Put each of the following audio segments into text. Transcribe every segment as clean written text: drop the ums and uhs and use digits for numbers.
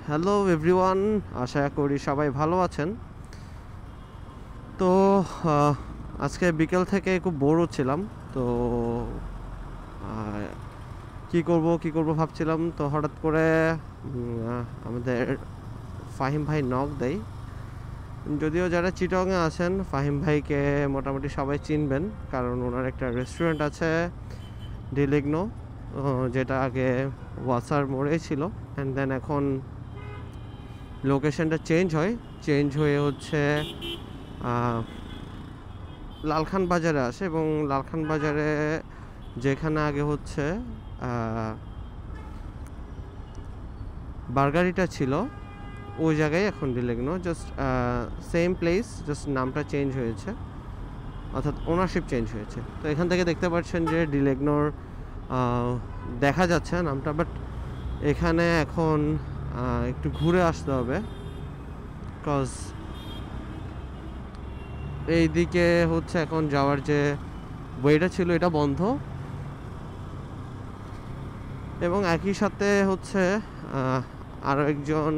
Hello everyone, আশা করি সবাই ভালো আছেন। তো আজকে বিকেল থেকে খুব বোর হচ্ছিলাম। তো কি করব ভাবছিলাম। তো হঠাৎ করে আমাদের ফাহিম ভাই নক দেয়। যদিও যারা চিটংয়ে আছেন ফাহিম ভাইকে মোটামুটি সবাই চিনবেন, কারণ ওনার একটা রেস্টুরেন্ট আছে ডিলিগনো, যেটা আগে ওয়াসার মোড়েই ছিল, অ্যান্ড দেন এখন লোকেশনটা চেঞ্জ হয়ে হচ্ছে লালখান বাজারে আসে, এবং লালখান বাজারে যেখানে আগে হচ্ছে বার্গারিটা ছিল ওই জায়গায় এখন ডিলেগনো, জাস্ট সেম প্লেস, জাস্ট নামটা চেঞ্জ হয়েছে, অর্থাৎ ওনারশিপ চেঞ্জ হয়েছে। তো এখান থেকে দেখতে পাচ্ছেন যে ডিলেগনোর দেখা যাচ্ছে নামটা, বাট এখানে এখন একটু ঘুরে আসতে হবে, কজ এইদিকে হচ্ছে এখন যাওয়ার যে ওয়েটা ছিল এটা বন্ধ, এবং একই সাথে হচ্ছে আরও একজন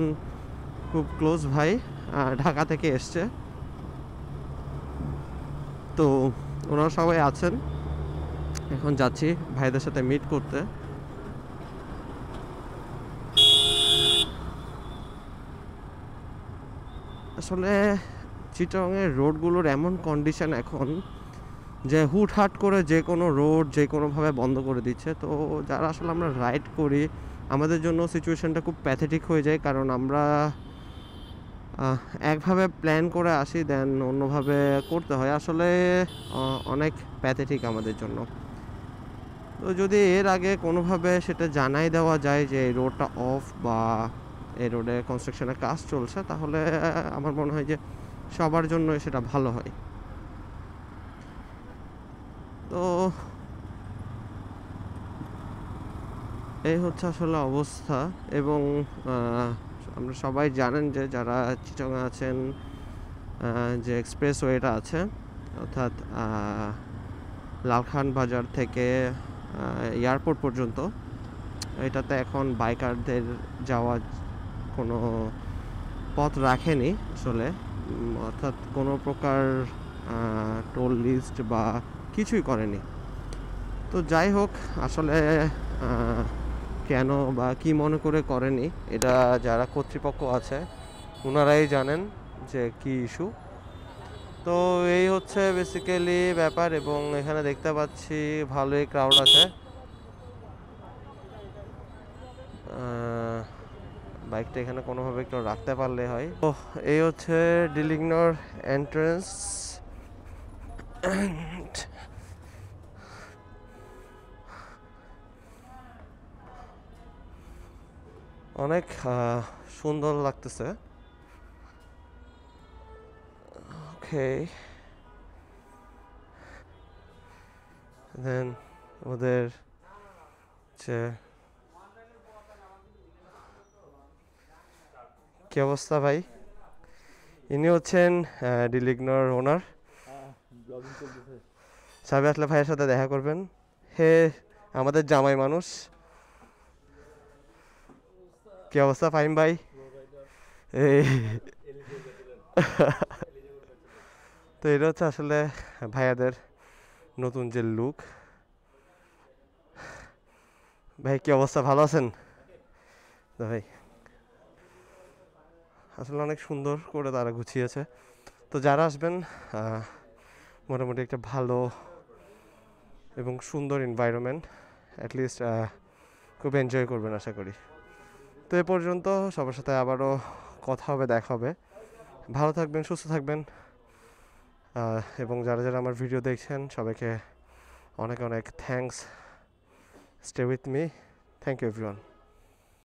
খুব ক্লোজ ভাই ঢাকা থেকে এসছে। তো ওনারা সবাই আছেন, এখন যাচ্ছি ভাইদের সাথে মিট করতে। আসলে চিটাগংয়ের রোডগুলোর এমন কন্ডিশন এখন যে হুটহাট করে যে কোনো রোড যে কোনোভাবে বন্ধ করে দিচ্ছে। তো যারা আসলে আমরা রাইড করি আমাদের জন্য সিচুয়েশানটা খুব প্যাথেটিক হয়ে যায়, কারণ আমরা একভাবে প্ল্যান করে আসি, দেন অন্যভাবে করতে হয়। আসলে অনেক প্যাথেটিক আমাদের জন্য। তো যদি এর আগে কোনোভাবে সেটা জানাই দেওয়া যায় যে এই রোডটা অফ বা এই রোডে কনস্ট্রাকশনের কাজ চলছে, তাহলে আমার মনে হয় যে সবার জন্য সেটা ভালো হয়। তো এই হচ্ছে আসলে অবস্থা। এবং আমরা সবাই জানেন যে যারা চিটাগং আছেন, যে এক্সপ্রেসওয়েটা আছে, অর্থাৎ লালখান বাজার থেকে এয়ারপোর্ট পর্যন্ত, এটাতে এখন বাইকারদের যাওয়ার কোনো পথ রাখেনি আসলে, অর্থাৎ কোনো প্রকার টোল লিস্ট বা কিছুই করেনি। তো যাই হোক, আসলে কেন বা কি মনে করে করেনি এটা যারা কর্তৃপক্ষ আছে ওনারাই জানেন যে কি ইস্যু। তো এই হচ্ছে বেসিক্যালি ব্যাপার, এবং এখানে দেখতে পাচ্ছি ভালোই ক্রাউড আছে। বাইকটা এখানে কোনোভাবে একটু রাখতে পারলে হয়। তো এই হচ্ছে ডিলিগনোর এন্ট্রেন্স। অনেক সুন্দর লাগতেছে। ওকে, দেন ওদের যে কি অবস্থা ভাই, ইনি হচ্ছেন ডিলিগনোর ওনার। সাবে আসলে ভাইয়ের সাথে দেখা করবেন। হে আমাদের জামাই মানুষ। কি অবস্থা ফাহিম ভাই? এই তো এটা হচ্ছে আসলে ভাইয়াদের নতুন যে লুক। ভাই কি অবস্থা, ভালো আছেন? ভাই আসলে অনেক সুন্দর করে তারা গুছিয়েছে। তো যারা আসবেন মোটামুটি একটা ভালো এবং সুন্দর এনভায়রনমেন্ট, অ্যাটলিস্ট খুব এনজয় করবেন আশা করি। তো এ পর্যন্ত, সবার সাথে আবারও কথা হবে, দেখা হবে। ভালো থাকবেন, সুস্থ থাকবেন, এবং যারা যারা আমার ভিডিও দেখছেন সবাইকে অনেক অনেক thanks. Stay with me. Thank you everyone.